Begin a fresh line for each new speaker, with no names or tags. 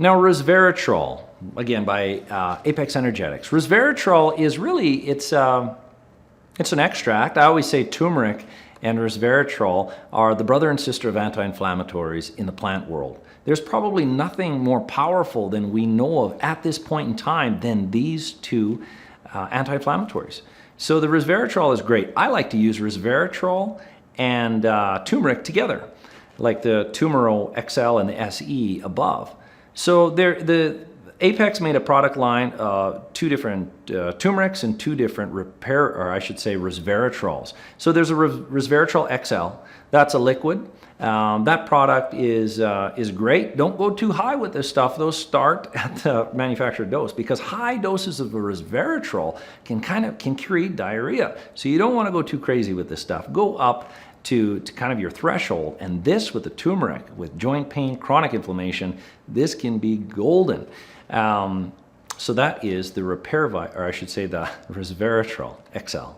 Now, resveratrol, again by Apex Energetics. Resveratrol is really, it's an extract. I always say turmeric and resveratrol are the brother and sister of anti-inflammatories in the plant world. There's probably nothing more powerful than we know of at this point in time than these two anti-inflammatories. So the resveratrol is great. I like to use resveratrol and turmeric together, like the Resvero XL and the SE above. So the Apex made a product line, two different turmerics and two different resveratrols. So there's a Resveratrol XL. That's a liquid. That product is great. Don't go too high with this stuff. Those start at the manufacturer dose, because high doses of the resveratrol can create diarrhea. So you don't want to go too crazy with this stuff. Go up to kind of your threshold, and this with the turmeric, with joint pain, chronic inflammation, this can be golden. So that is the the Resveratrol XL.